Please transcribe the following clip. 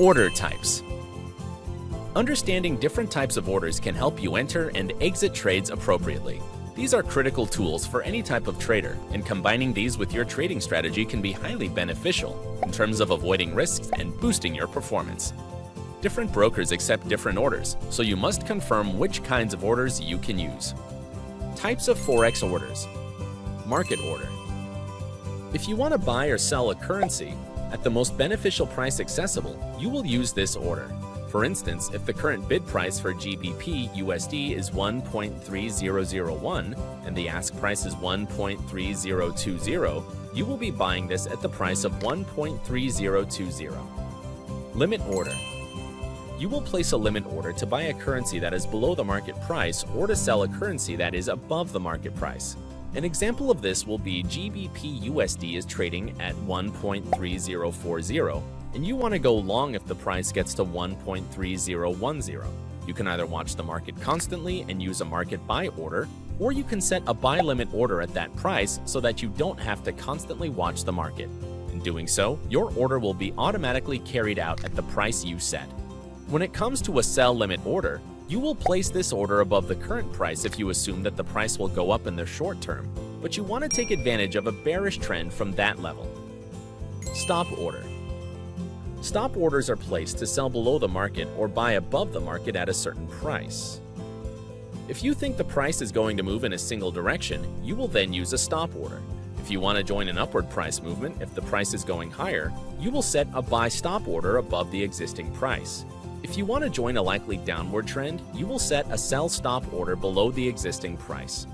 Order types. Understanding different types of orders can help you enter and exit trades appropriately. These are critical tools for any type of trader, and combining these with your trading strategy can be highly beneficial in terms of avoiding risks and boosting your performance. Different brokers accept different orders, so you must confirm which kinds of orders you can use. Types of Forex orders. Market order. If you want to buy or sell a currency at the most beneficial price accessible, you will use this order. For instance, if the current bid price for GBP USD is 1.3001 and the ask price is 1.3020, you will be buying this at the price of 1.3020. Limit order. You will place a limit order to buy a currency that is below the market price or to sell a currency that is above the market price. An example of this will be GBP USD is trading at 1.3040, and you want to go long if the price gets to 1.3010. You can either watch the market constantly and use a market buy order, or you can set a buy limit order at that price so that you don't have to constantly watch the market. In doing so, your order will be automatically carried out at the price you set. When it comes to a sell limit order, you will place this order above the current price if you assume that the price will go up in the short term, but you want to take advantage of a bearish trend from that level. Stop order. Stop orders are placed to sell below the market or buy above the market at a certain price. If you think the price is going to move in a single direction, you will then use a stop order. If you want to join an upward price movement, if the price is going higher, you will set a buy stop order above the existing price. If you want to join a likely downward trend, you will set a sell stop order below the existing price.